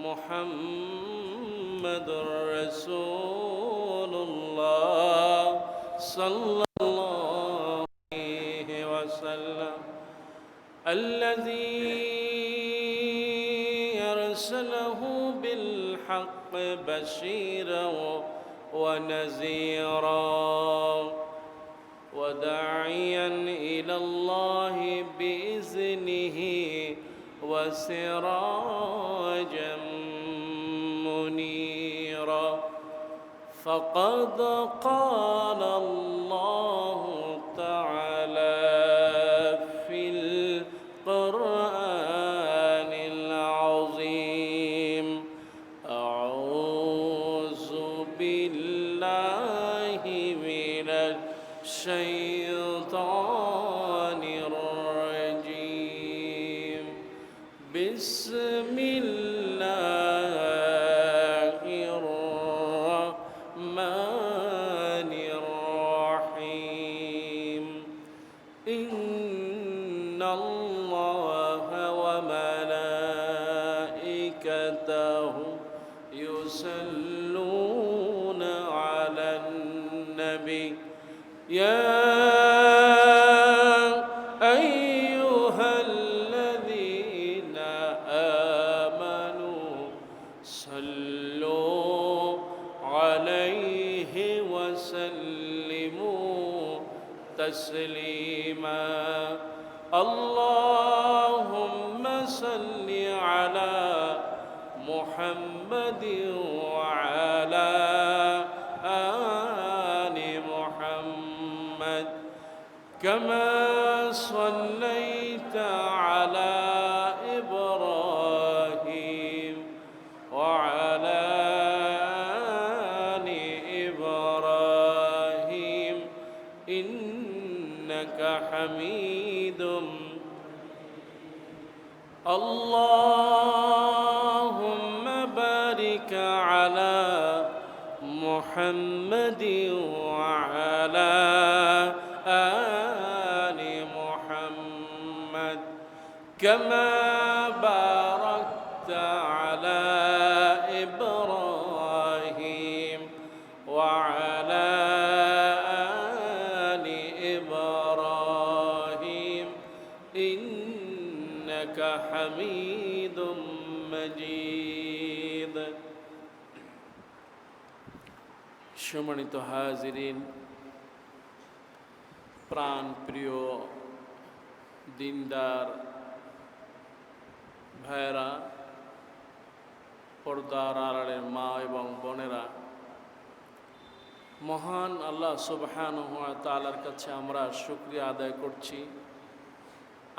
محمد رسول الله صلى الله عليه وسلم الذي أرسله بالحق بشيرا ونذيرا وداعيا إلى الله بإذنه وسراجا منيرا فقد قال الله تعالى في القرآن العظيم أعوذ بالله من الشيطان الرجيم بسم الله الرحمن الرحيم إن الله وملائكته يصلون على النبي يا أيها الذين آمنوا صلوا عليه وسلموا تسليما اللهم صل على محمد وعلى آل محمد كما صليت على إبراهيم وعلى آل إبراهيم إنك حميد اللهم بارك على محمد وعلى آل محمد كما باركت على إبراهيم وعلى آل إبراهيم إنك حميد مجيد সম্মানিত হাজিরিন, প্রাণ প্রিয় দিনদার ভাইয়েরা, পর্দার আড়ালের মা এবং বোনেরা, মহান আল্লাহ সুবহানাহু ওয়া তাআলার কাছে আমরা শুকরিয়া আদায় করছি,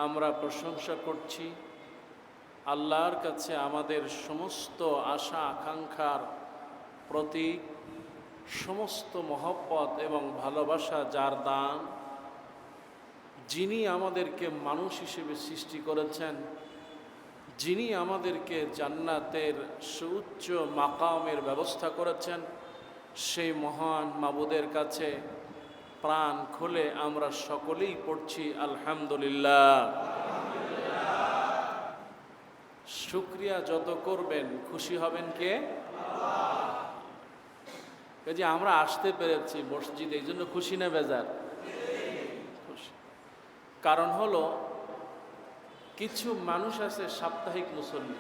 আমরা প্রশংসা করছি। আল্লাহর কাছে আমাদের সমস্ত আশা আকাঙ্ক্ষার প্রতীক, সমস্ত মহব্বত এবং ভালোবাসা যার দান, যিনি আমাদেরকে মানুষ হিসেবে সৃষ্টি করেছেন, যিনি আমাদেরকে জান্নাতের সুউচ্চ মাকামের ব্যবস্থা করেছেন, সেই মহান মাবুদের কাছে প্রাণ খুলে আমরা সকলেই পড়ছি আলহামদুলিল্লাহ। শুকরিয়া যত করবেন খুশি হবেন কে? যে আমরা আসতে পেরেছি মসজিদে, এই জন্য খুশি না বেজার? খুশি। কারণ হলো কিছু মানুষ আছে সাপ্তাহিক মুসল্লি,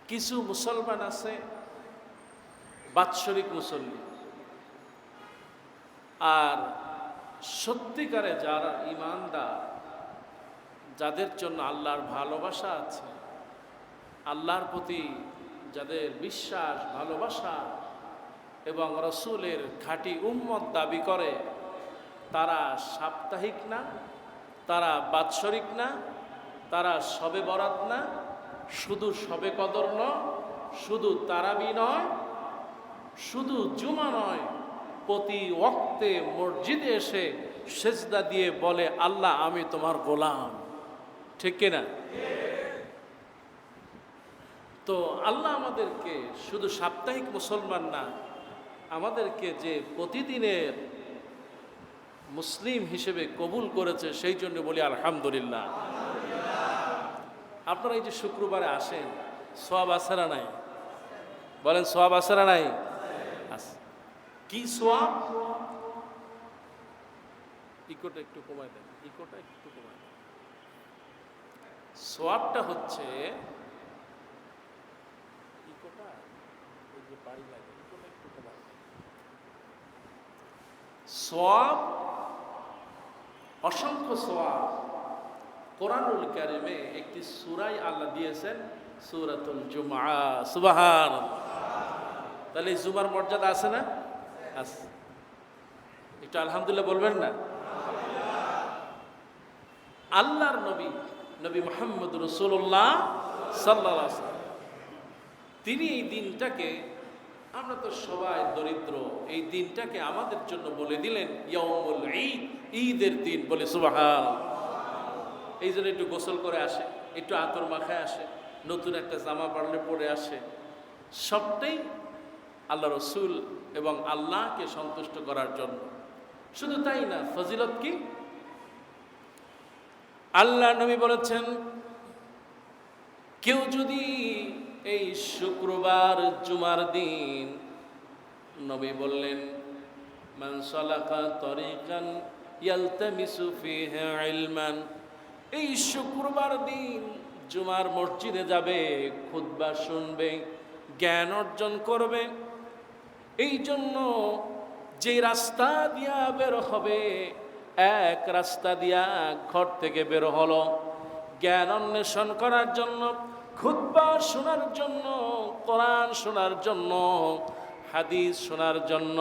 কিছু মুসলমান আছে বাৎসরিক মুসল্লি, আর সত্যিকারে যারা ঈমানদার, যাদের জন্য আল্লাহর ভালোবাসা আছে, আল্লাহর প্রতি যাদের বিশ্বাস ভালোবাসা এবং রসুলের খাঁটি উম্মত দাবি করে, তারা সাপ্তাহিক না, তারা বাৎসরিক না, তারা শবে বরাত না, শুধু শবে কদর নয়, শুধু তারাবি নয়, শুধু জুমা নয়, প্রতি ওয়াক্তে মসজিদে এসে সেজদা দিয়ে বলে, আল্লাহ আমি তোমার গোলাম। ঠিক কিনা? তো আল্লাহ আমাদেরকে শুধু সাপ্তাহিক মুসলমান না, আমাদেরকে যে প্রতিদিনের মুসলিম হিসেবে কবুল করেছে, সেই জন্য বলি আলহামদুলিল্লাহ। আপনারা এই যে শুক্রবারে আসেন, সওয়াব আছে না নাই? বলেন সওয়াব আছে না নাই? আছে। কি সওয়াব? ইকোটা একটু কমায় দেন, ইকোটা একটু কমায় দেন। সওয়াবটা হচ্ছে ইকোটা, এই যে বাড়ি লাগে, ইকোটা একটু কমায় দেন। সওয়াব, অসংখ্য সওয়াব। কোরআনুল কারিমে একটি সূরায় আল্লাহ দিয়েছেন, সূরাতুল জুমআ। সুবহানাল্লাহ। তাহলে এই জুমার মর্যাদা আছে না? আছে। একটু আলহামদুলিল্লাহ বলবেন না? আল্লাহর নবী, নবী মুহাম্মদ রাসূলুল্লাহ সাল্লাল্লাহু আলাইহি ওয়াসাল্লাম, তিনি এই দিনটাকে, আমরা তো সবাই দরিদ্র, এই দিনটাকে আমাদের জন্য বলে দিলেন ইয়াউমুল ঈদ, ঈদের দিন। বলে সুবহানাল্লাহ। এই জন্য একটু গোসল করে আসে, একটু আতর মাখায় আসে, নতুন একটা জামা পারলে পরে আসে। সবটাই আল্লাহ রসুল এবং আল্লাহকে সন্তুষ্ট করার জন্য। শুধু তাই না, ফজিলত কি? আল্লাহ নবী বলেছেন, কেউ যদি এই শুক্রবার জুমার দিন, নবী বললেন, মান সালাকা তরিকান ইয়ালতামিসু ফিহি ইলমান, এই শুক্রবার দিন জুমার মসজিদে যাবে, খুতবা শুনবে, জ্ঞান অর্জন করবে। এই জন্য যে রাস্তা দিয়া বের হবে, এক রাস্তা দিয়া ঘর থেকে বের হলো জ্ঞান অন্বেষণ করার জন্য, খুতবা শোনার জন্য, কোরআন শোনার জন্য, হাদিস শোনার জন্য।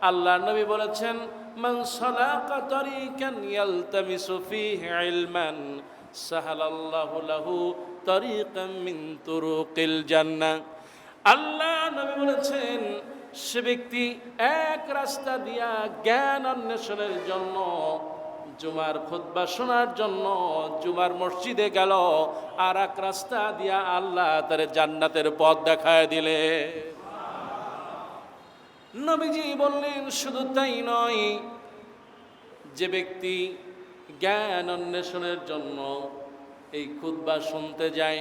আল্লাহ নবী বলেছেন, মান সালাকা তরিকান ইয়ালতামিসু ফিহি ইলমান সাহালাল্লাহু লাহু তরিকাম মিন তুরুকিল জান্নাহ। আল্লাহ নবী বলেছেন, সে ব্যক্তি এক রাস্তা দিয়া জ্ঞান অন্বেষণের জন্য, জুমার খুতবা শোনার জন্য জুমার মসজিদে গেল, আর এক রাস্তা দিয়া আল্লাহ তার জান্নাতের পথ দেখায় দিলে। নবীজি বললেন, শুধু তাই নয়, যে ব্যক্তি জ্ঞান অন্বেষণের জন্য এই খুতবা শুনতে যায়,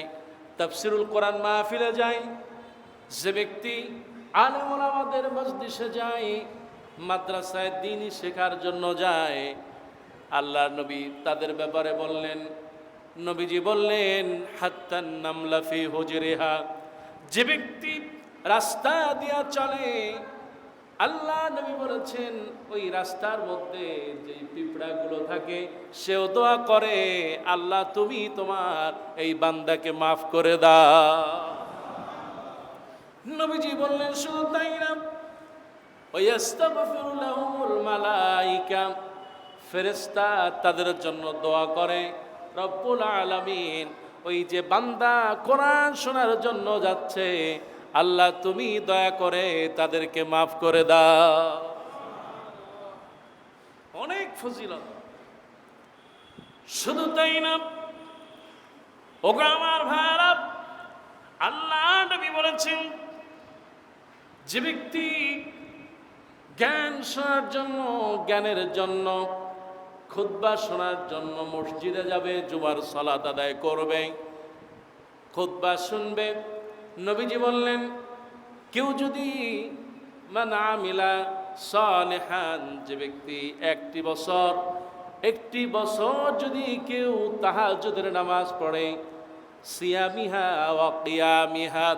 তাফসিরুল কোরআন মাহফিলে যায়, যে ব্যক্তি আলেম ওলামাদের মজলিসে যায়, মাদ্রাসায় দ্বীনি শেখার জন্য যায়, আল্লাহ নবী তাদের ব্যাপারে বললেন, নবীজি বললেন, হাত্তান নামলা ফি হুজরিহা, যে ব্যক্তি রাস্তা দিয়া চলে, আল্লাহ নবী বলেছেন, ওই রাস্তার মধ্যে যে পিঁপড়াগুলো থাকে, সেও দোয়া করে, আল্লাহ তুমি তোমার এই বান্দাকে মাফ করে দাও। নবীজি বললেন, শুধু তাই না, ওয়াস্তাগফিরু লাহুমুল মালায়েকা, ফেরেশতা তাদের জন্য দোয়া করে। রব্বুল আলামিন, ওই যে বান্দা কোরআন শোনার জন্য যাচ্ছে, আল্লাহ তুমি দয়া করে তাদেরকে মাফ করে দাও। অনেক ফজিলত। শুধু তাই না, ওগো আমার ভাইরা, আল্লাহ নবী বলেছেন, যে ব্যক্তি জ্ঞান শোনার জন্য, জ্ঞানের জন্য, খুতবা শোনার জন্য মসজিদে যাবে, জুমার সালাত আদায় করবে, খুতবা শুনবে, নবীজি বললেন, কেউ যদি মান আমিলা সালিহান, যে ব্যক্তি একটি বছর যদি কেউ তাহাজ্জুদের নামাজ পড়ে, সিয়ামিহা ওয়া কিয়ামিহা,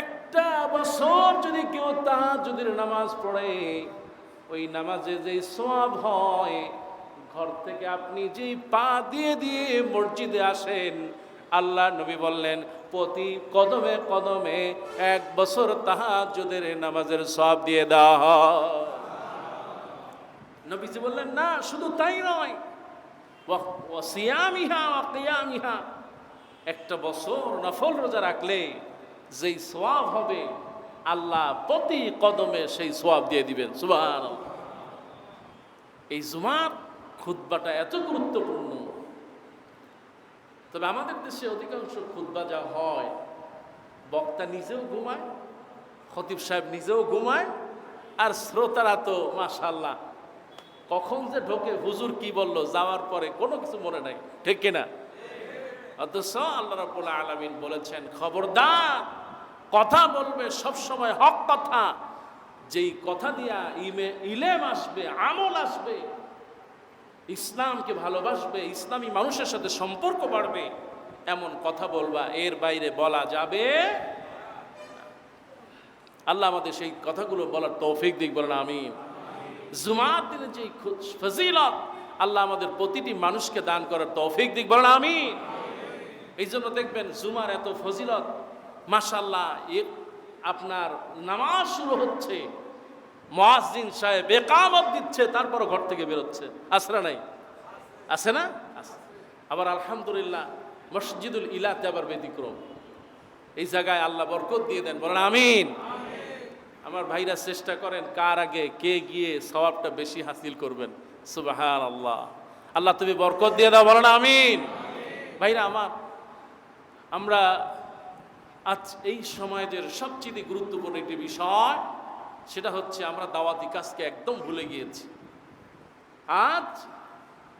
একটা বছর যদি কেউ তাহাজ্জুদের নামাজ পড়ে, ওই নামাজে যেই সওয়াব হয়, ঘর থেকে আপনি যেই পা দিয়ে দিয়ে মসজিদে আসেন, আল্লাহ নবী বললেন, প্রতি কদমে কদমে 1 বছর তাহাজ্জুদের নামাজের সওয়াব দিয়ে দেওয়া হয়। নবীজি বললেন, না শুধু তাই নয়, ওয়া সিয়ামিহা ওয়া কিয়ামিহা, একটা বছর নফল রোজা রাখলে যেই সওয়াব হবে, আল্লাহ প্রতি কদমে সেই সওয়াব দিয়ে দিবেন। সুবহানাল্লাহ। এই জুমার খুতবাটা এত গুরুত্বপূর্ণ। তবে আমাদের দেশে অধিকাংশ খুতবা যা হয়, বক্তা নিজেও ঘুমায়, খতিব সাহেব নিজেও ঘুমায়, আর শ্রোতারা তো মাশাআল্লাহ কখন যে ঢোকে, হুজুর কি বলল, যাওয়ার পরে কোনো কিছু মনে নাই, ঠিক কিনা? অথচ আল্লাহ রাব্বুল আলামিন বলেছেন, খবরদার, কথা বলবে সবসময় হক কথা, যেই কথা দিয়া ইলেম আসবে, আমল আসবে, ইসলামকে ভালোবাসবে, ইসলামী মানুষের সাথে সম্পর্ক বাড়বে, এমন কথা বলবা, এর বাইরে বলা যাবে। আল্লাহ আমাদের সেই কথাগুলো বলার তৌফিক দিক, বলেন আমিন। জুমার দিনে যে ফজিলত আল্লাহ আমাদের প্রতিটি মানুষকে দান করার তৌফিক দিক, বলেন আমিন। এই জন্য দেখবেন জুমার এত ফজিলত, মাশাআল্লাহ। আপনার নামাজ শুরু হচ্ছে, মুয়াজ্জিন সাহেব ইকামত দিচ্ছে, তারপর ঘর থেকে বেরোচ্ছে, আছে না নাই? আছে না? আবার আলহামদুলিল্লাহ মসজিদুল ইলাতে আবার ব্যতিক্রম, এই জায়গায় আল্লাহ বরকত দিয়ে দেন, বলেন আমিন। আমার ভাইরা চেষ্টা করেন কার আগে কে গিয়ে সওয়াবটা বেশি হাসিল করবেন। সুবহানাল্লাহ। আল্লাহ তুমি বরকত দিয়ে দাও, বলেন আমিন। ভাইরা আমার, আমরা আজ এই সমাজের সবচেয়ে গুরুত্বপূর্ণ একটি বিষয়, সেটা হচ্ছে আমরা দাওয়াতি কাজকে একদম ভুলে গিয়েছি। আজ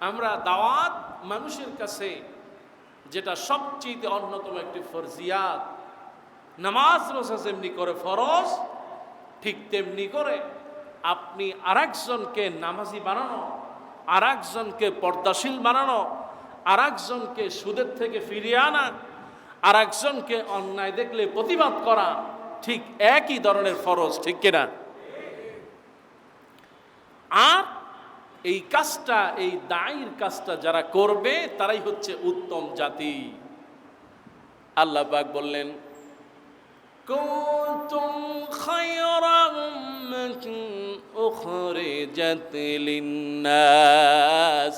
আমরা দাওয়াত মানুষের কাছে, যেটা সবচেয়ে অন্যতম একটি ফরজিয়াত, নামাজ রোজা যেমনি করে ফরজ, ঠিক তেমনি করে আপনি আরেকজনকে নামাজি বানানো, আরেকজনকে পর্দাশীল বানানো, আরেকজনকে সুদের থেকে ফিরিয়ে আনা, আরেকজনকে অন্যায় দেখলে প্রতিবাদ করা, ঠিক একই ধরনের ফরজ, ঠিক কিনা? আর এই কাজটা, এই দায়ীর কাজটা যারা করবে তারাই হচ্ছে উত্তম জাতি। আল্লাহ পাক বললেন, কুনতুম খায়রা উম্মাতিন উখরিজাত লিন-নাস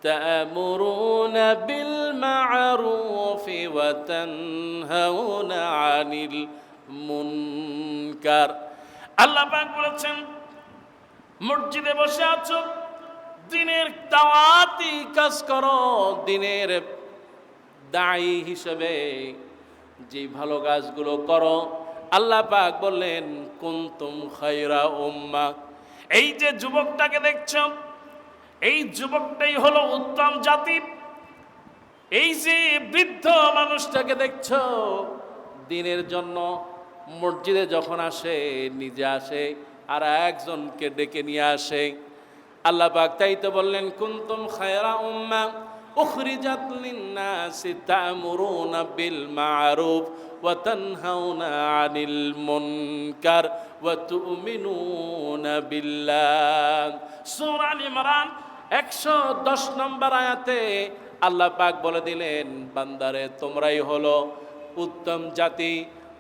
তা'মুরুনা বিল মা'রুফি ওয়া তানহাউনা আনিল মুনকার। আল্লাহ পাক বলেছেন, মসজিদে বসে আছো, দিনের দাওয়াতি কাজ করো, দিনের দায়ী হিসেবে যে ভালো কাজগুলো করো। আল্লাহ পাক বললেন, কুনতুম খায়রা উম্মাহ। এই যে যুবকটাকে দেখছো, এই যুবকটাই হলো উত্তম জাতি। এই যে বৃদ্ধ মানুষটাকে দেখছো, দিনের জন্য মসজিদে যখন আসে, নিজে আসে আর একজনকে ডেকে নিয়ে আসে। আল্লাহ পাক তাই তো বললেন, কুনতুম খায়রা উম্মাহ উখরিজাত লিন-নাসি তা'মুরুনা বিল মা'রুফ ওয়া তানহাউনা আনিল মুনকার ওয়া তু'মিনুনা বিল্লাহ। সূরা আল ইমরান 110 নম্বর আয়াতে আল্লাহ পাক বলে দিলেন, বান্দারে তোমরাই হলো উত্তম জাতি।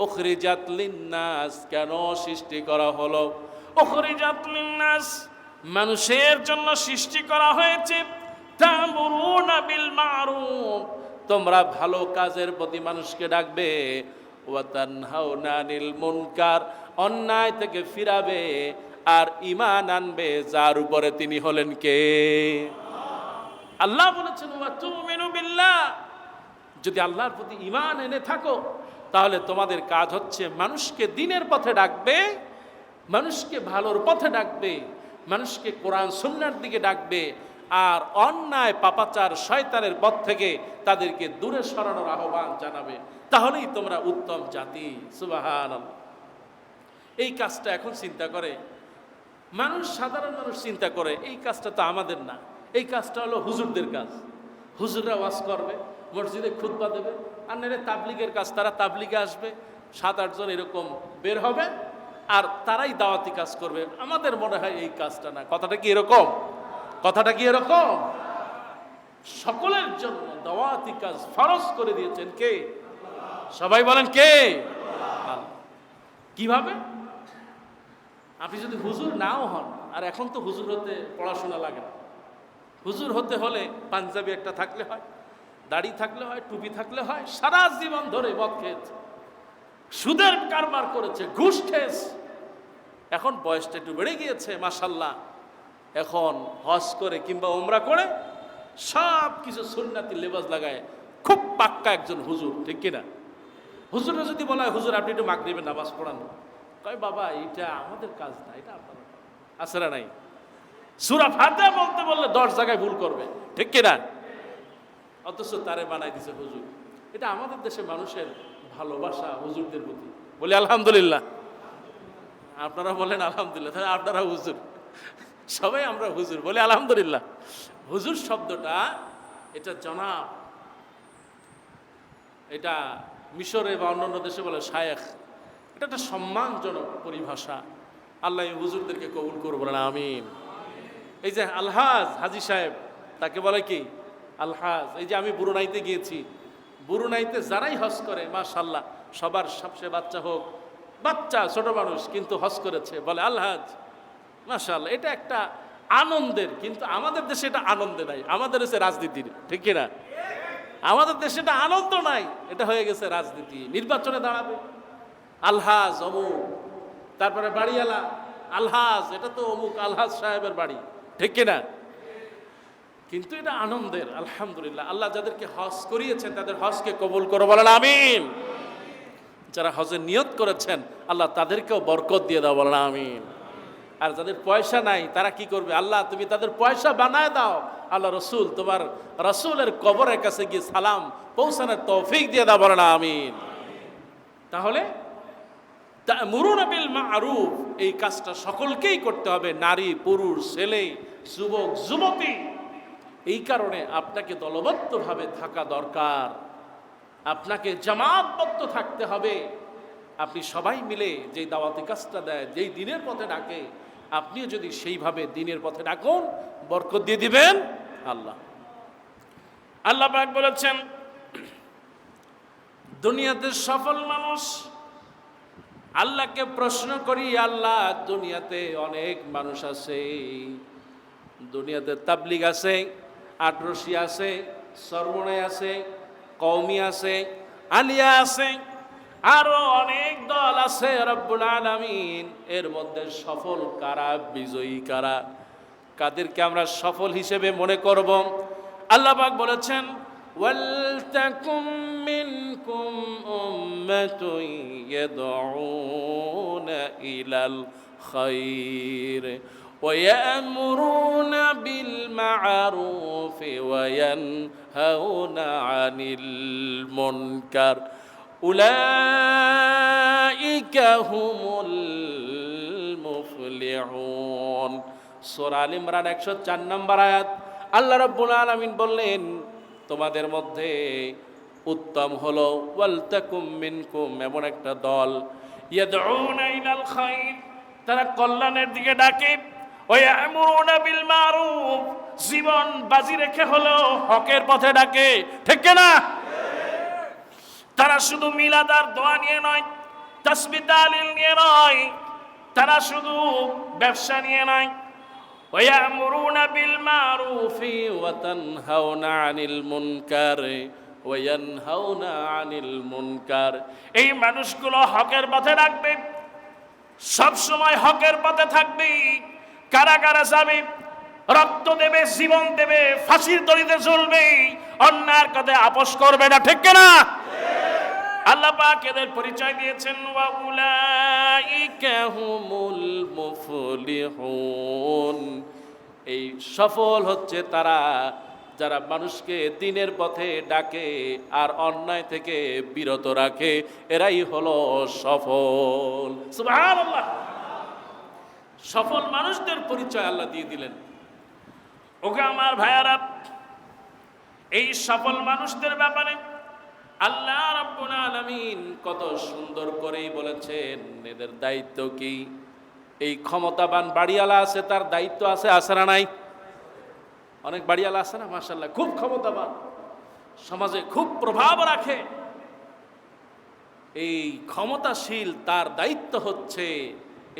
উখরিজাত লিন-নাস, কেন সৃষ্টি করা হলো? উখরিজাত লিন-নাস, মানুষের জন্য সৃষ্টি করা হয়েছে। তা'মুরুনা বিল মা'রুফ, তোমরা ভালো কাজের প্রতি মানুষকে ডাকবে। ওয়া তানহাউনা আনিল মুনকার, অন্যায় থেকে ফিরাবে আর ঈমান আনবে যার উপরে তিনি হলেন কে? আল্লাহ বলেছেন, ওয়া তু'মিনু বিল্লাহ, যদি আল্লাহর প্রতি ঈমান এনে থাকো, তাহলে তোমাদের কাজ হচ্ছে মানুষকে দ্বীনের পথে ডাকবে, মানুষকে ভালোর পথে ডাকবে, মানুষকে কোরআন সুন্নাহর দিকে ডাকবে, আর অন্যায় পাপাচার শয়তানের পথ থেকে তাদেরকে দূরে সরানোর আহ্বান জানাবে। তাহলেই তোমরা উত্তম জাতি। সুবহানাল্লাহ। এই কাজটা এখন চিন্তা করে মানুষ, সাধারণ মানুষ চিন্তা করে এই কাজটা তো আমাদের না, এই কাজটা হলো হুজুরদের কাজ। হুজুররা ওয়াজ করবে, মসজিদে খুতবা দেবে, আর নেড়ে তাবলিগের কাজ, তারা তাবলিগে আসবে, 7-8 জন এরকম বের হবে, আর তারাই দাওয়াতি কাজ করবে। আমাদের মনে হয় এই কাজটা না। কথাটা কি এরকম? কথাটা কি এরকম? সকলের জন্য দাওয়াতি কাজ ফরজ করে দিয়েছেন কে? সবাই বলেন কে? কিভাবে? আপনি যদি হুজুর নাও হন, আর এখন তো হুজুর হতে পড়াশোনা লাগে না, হুজুর হতে হলে পাঞ্জাবি একটা থাকলে হয়, দাড়ি থাকলে হয়, টুপি থাকলে হয়। সারা জীবন ধরে মদ খেয়েছে, সুদের কারবার করেছে, ঘুষ খেয়েছে, এখন বয়সটা একটু বেড়ে গিয়েছে মাশাআল্লাহ, এখন হজ করে কিংবা উমরা করে সব কিছু সুন্নাতি লেবাস লাগায় খুব পাক্কা একজন হুজুর, ঠিক কিনা? হুজুরে যদি বলা হয়, হুজুর আপনি একটু মাগরিবের নামাজ পড়ান, কয় বাবা এটা আমাদের কাজ না, এটা আপনারা আছে না নাই? সূরা ফাতিহা বলতে বললে 10 জায়গায় ভুল করবে, ঠিক কিনা? অথচ তারে বানাই দিছে হুজুর। এটা আমাদের দেশে মানুষের ভালোবাসা হুজুরদের প্রতি। বলি আলহামদুলিল্লাহ। আপনারা বলেন আলহামদুলিল্লাহ, তাহলে আপনারা হুজুর, সবাই আমরা হুজুর বলি আলহামদুলিল্লাহ। হুজুর শব্দটা এটা জনাব, এটা মিশরে বা অন্যান্য দেশে বলে শায়েখ। এটা একটা সম্মানজনক পরিভাষা। আল্লাহ এই হুজুরদেরকে কবুল করবো, বলেন আমিন। এই যে আলহাজ হাজী সাহেব, তাকে বলে কি আলহাজ। এই যে আমি বুরুনাইতে গিয়েছি, বুরুনাইতে যারাই হজ করে মাশাআল্লাহ, সবার সবচেয়ে বাচ্চা হোক, বাচ্চা ছোট মানুষ কিন্তু হজ করেছে, বলে আলহাজ মাশাআল্লাহ। এটা একটা আনন্দের, কিন্তু আমাদের দেশে এটা আনন্দে নাই, আমাদের দেশে রাজনীতির, ঠিক কিনা? আমাদের দেশে এটা আনন্দ নাই, এটা হয়ে গেছে রাজনীতি। নির্বাচনে দাঁড়াবে আলহাজ অমুক, তারপরে বাড়িওয়ালা আলহাজ, এটা তো অমুক আলহাজ সাহেবের বাড়ি, ঠিক কিনা? কিন্তু এটা আনন্দের। আলহামদুলিল্লাহ, আল্লাহ যাদেরকে হজ করিয়েছেন তাদের হজকে কবুল করো, বলেন আমিন। যারা হজের নিয়ত করেছেন আল্লাহ তাদেরকেও বরকত দিয়ে দাও, বলেন আমিন। আর যাদের পয়সা নাই তারা কি করবে? আল্লাহ তুমি তাদের পয়সা বানায় দাও। আল্লাহ রসুল, তোমার রসুলের কবরের কাছে গিয়ে সালাম পৌঁছানোর তৌফিক দিয়ে দাও, বলেন আমিন। তাহলে তা'মুরুনা বিল মা'রুফ, এই কাজটা সকলকেই করতে হবে, নারী পুরুষ ছেলে যুবক যুবতী। এই কারণে আপনাকে দলবদ্ধভাবে থাকা দরকার, আপনাকে জামাতবদ্ধ থাকতে হবে। আপনি সবাই মিলে যেই দাওয়াতি কাজটা দেয়, যেই দিনের পথে ডাকে, আপনিও যদি সেইভাবে দিনের পথে ডাকুন, বরকত দিয়ে দিবেন আল্লাহ। আল্লাহ পাক বলেছেন, দুনিয়াতে সফল মানুষ, আল্লাহকে প্রশ্ন করি, আল্লাহ দুনিয়াতে অনেক মানুষ আছে, দুনিয়াতে তাবলিগ আছে, আটরশি আছে, সরমনে আছে, কওমি আছে, আলিয়া আছে, আরো অনেক দল আছে রব্বুল আলামিন। এর মধ্যে সফল কারা, বিজয়ী কারা, কাদেরকে আমরা সফল হিসেবে মনে করব? আল্লাহ পাক বলেছেন, ওয়ালতাকুম মিনকুম উম্মাতুন ইয়াদউনা ইলাল খায়র ওয়া ইয়া'মুরুনা বিল মা'রুফ ওয়া ইয়ানহাউনা আনিল মুনকার উলাইকা হুমুল মুফলিহুন। সূরা আল ইমরান 104 নম্বর আয়াত। আল্লাহ রাব্বুল আলামিন বললেন, তোমাদের মধ্যে উত্তম হলো ওয়ালতাকুম মিনকুম, এমন একটা দল, ইয়াদউনা ইলাল খায়র, তারা কল্যাণের দিকে ডাকে, ওয়া ইয়া'মুরুনা বিল মা'রুফ, জীবন বাজি রেখে হলো হকের পথে ডাকে, ঠিক না? তারা শুধু মিলাদ আর দোয়া নিয়ে নয়, তাসবিহ তাহলিল নিয়ে নয়, তারা শুধু ব্যবসা নিয়ে নয়, ওয়া ইয়া'মুরুনা বিল মা'রুফি ওয়া তানহাউনা আনিল মুনকার ওয়া ইয়ানহাউনা আনিল মুনকার। এই মানুষগুলো হকের পথে ডাকবে, সব সময় হকের পথে থাকবে। কারাগারে যাবে, রক্ত দেবে, জীবন দেবে, ফাঁসির দড়িতে ঝুলবে, অন্যায়ের কথা আপোষ করবে না, ঠিক না? আল্লাহ পাক এদের পরিচয় দিয়েছেন, ওয়া উলাইকা হুমুল মুফলিহুন। এই সফল হচ্ছে তারা যারা মানুষকে দিনের পথে ডাকে আর অন্যায় থেকে বিরত রাখে, এরাই হলো সফল। সুবহানাল্লাহ। সফল মানুষদের পরিচয় আল্লাহ দিয়ে দিলেন। ওকে আমার ভাইয়ারা, এই সফল মানুষদের ব্যাপারে আল্লাহ রাব্বুল আলামিন কত সুন্দর করেই বলেছেন এদের দায়িত্ব কি। এই ক্ষমতাবান বাড়িওয়ালা আছে, তার দায়িত্ব আছে, আছে না নাই? অনেক বাড়িওয়ালা আছে না মাশাআল্লাহ, খুব ক্ষমতাবান, সমাজে খুব প্রভাব রাখে। এই ক্ষমতাশীল তার দায়িত্ব হচ্ছে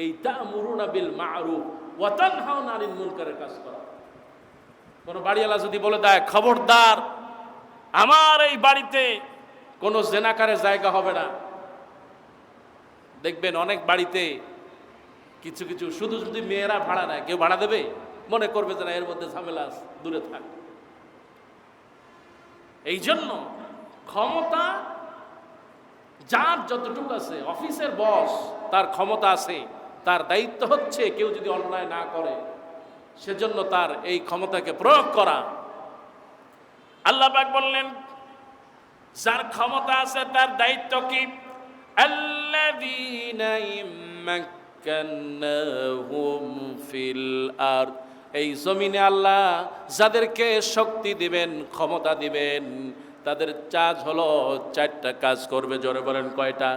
এই তা'মুরুনা বিল মা'রুফ ওয়া তানহাউনা আনিল মুনকারের কাজ করা। কোন বাড়িওয়ালা যদি বলে দেয়, খবরদার আমার এই বাড়িতে কোনো জেনাকারের জায়গা হবে না, দেখবেন অনেক বাড়িতে কিছু কিছু শুধু যদি মেয়েরা ভাড়া নেয়, কেউ ভাড়া দেবে, মনে করবে যে না এর মধ্যে ঝামেলা আছে, দূরে থাক। এই জন্য ক্ষমতা যার যতটুকু আছে, অফিসের বস তার ক্ষমতা আছে, তার দায়িত্ব হচ্ছে কেউ যদি অন্যায় না করে সেজন্য তার এই ক্ষমতাকে প্রয়োগ করা। আল্লাহ পাক বললেন যার ক্ষমতা আছে তার দায়িত্ব কি? আল্লাযীনা ইম্মাক্কান্নাহুম ফিল আরদ, এই জমিনে আল্লাহ যাদেরকে শক্তি দিবেন, ক্ষমতা দিবেন, তাদের কাজ হলো চারটা কাজ করবে। জোরে বলেন কয়টা?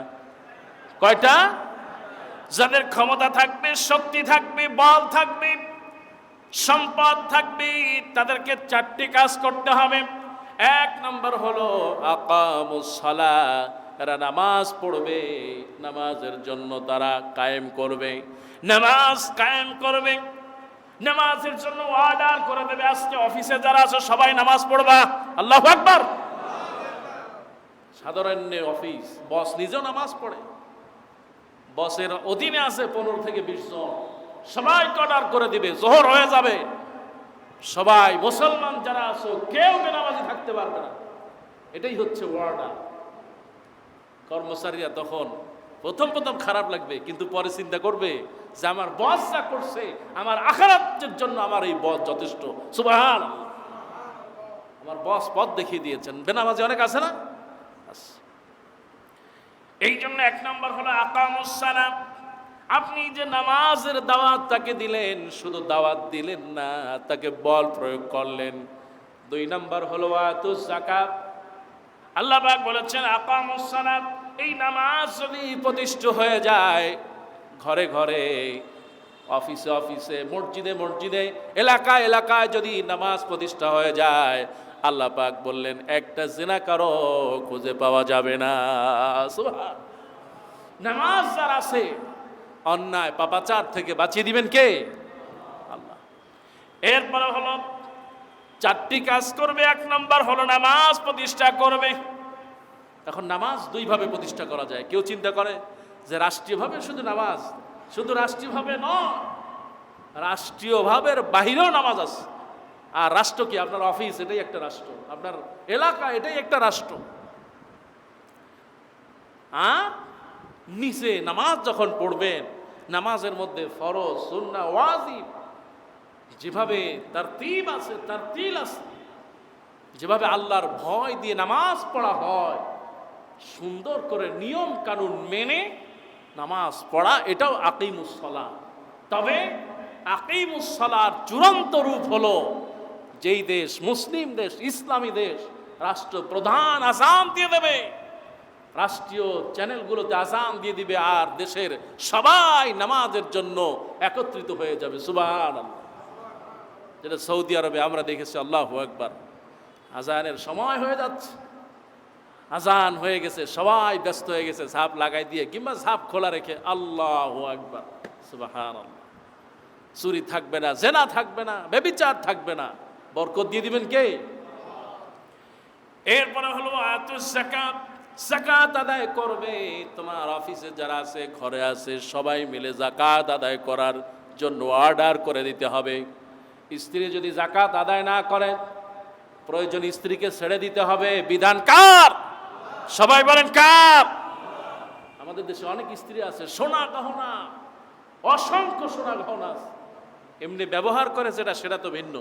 কয়টা? যাদের ক্ষমতা থাকবে, শক্তি থাকবে, বল থাকবে, সম্পদ থাকবে, তাদেরকে চারটি কাজ করতে হবে। এক নম্বর হলো আকামুস সালাহ, এরা নামাজ পড়বে, নামাজের জন্য তারা কায়েম করবে, নামাজ কায়েম করবে, নামাজের জন্য অর্ডার করে দেবে। আজকে অফিসে যারা আছে সবাই নামাজ পড়বা। আল্লাহু আকবার। সাধারণ অফিস, বস নিজেও নামাজ পড়ে, বসের অধীনে আছে 15 থেকে 20 জন, সবাইকে অর্ডার করে দিবে, জোহর হয়ে যাবে, সবাই মুসলমান যারা আছো কেউ বেনামাজি থাকতে পারবে না। এটাই হচ্ছে অর্ডার। কর্মচারীরা তখন প্রথম খারাপ লাগবে, কিন্তু পরে চিন্তা করবে যে আমার বস যা করছে, আমার আখিরাতের জন্য আমার এই বস যথেষ্ট। সুবহানাল্লাহ, আমার বস পথ দেখিয়ে দিয়েছেন। বেনামাজি অনেক আছে না? এই জন্য এক নম্বর হলো আকামুস সালাহ। আপনি যে নামাজের দাওয়াত তাকে দিলেন, শুধু দাওয়াত দিলেন না, তাকে বল প্রয়োগ করলেন। 2 নম্বর হলো আতুজ যাকাত। আল্লাহ পাক বলেছেন আকামুস সালাহ, এই নামাজ যদি প্রতিষ্ঠিত হয়ে যায় ঘরে ঘরে, অফিসে অফিসে, মসজিদে মসজিদে, এলাকায় এলাকায় যদি নামাজ প্রতিষ্ঠা হয়ে যায়, আল্লাহ পাক বললেন একটা জিনাকারও খুঁজে পাওয়া যাবে না। সুবহান। নামাজ যার আছে অন্যায় পাপাচার থেকে বাঁচিয়ে দিবেন কে? আল্লাহ। এরপরে হলো চারটি কাজ করবে। এক নম্বর হলো নামাজ প্রতিষ্ঠা করবে। এখন নামাজ 2 ভাবে প্রতিষ্ঠা করা যায়। কেউ চিন্তা করে যে রাষ্ট্রীয়ভাবে শুধু নামাজ, শুধু রাষ্ট্রীয়ভাবে নয়, রাষ্ট্রীয়ভাবের বাহিরেও নামাজ আছে। আর রাষ্ট্র কি? আপনার অফিস, এটাই একটা রাষ্ট্র। আপনার এলাকা, এটাই একটা রাষ্ট্র। নিচে নামাজ যখন পড়বেন, নামাজের মধ্যে ফরজ, সুন্নাহ, ওয়াজিব, যেভাবে তারতিব আছে, তারতিল আছে, যেভাবে আল্লাহর ভয় দিয়ে নামাজ পড়া হয়, সুন্দর করে নিয়ম কানুন মেনে নামাজ পড়া, এটাও আকিমুস সালাহ। তবে আকিমুস সালাহর চূড়ান্ত রূপ হলো যেই দেশ মুসলিম দেশ, ইসলামী দেশ, রাষ্ট্রপ্রধান আযান দিয়ে দেবে, রাষ্ট্রীয় চ্যানেলগুলোতে আযান দিয়ে দিবে, আর দেশের সবাই নামাজের জন্য একত্রিত হয়ে যাবে। সুবহানাল্লাহ। যেটা সৌদি আরবে আমরা দেখেছি। আল্লাহু আকবার। আযানের সময় হয়ে যাচ্ছে, আযান হয়ে গেছে, সবাই ব্যস্ত হয়ে গেছে ঝাপ লাগাই দিয়ে কিংবা ঝাপ খোলা রেখে। আল্লাহু আকবার। সুবহানাল্লাহ। চুরি থাকবে না, জেনা থাকবে না, ব্যভিচার থাকবে না। বরকত দিয়ে দিবেন কে? এরপরে হলো আতুজ যাকাত। যাকাত আদায় করবে। তোমার অফিসে যারা আছে, ঘরে আছে, সবাই মিলে যাকাত আদায় করার জন্য অর্ডার করে দিতে হবে। স্ত্রী যদি যাকাত আদায় না করে, প্রয়োজন স্ত্রীকে ছেড়ে দিতে হবে। বিধান কার? সবাই বলেন কার? আমাদের দেশে অনেক স্ত্রী আছে, সোনা গহনা, অসংখ্য সোনা গহনা আছে, এমনি ব্যবহার করে সেটা তো ভিন্ন।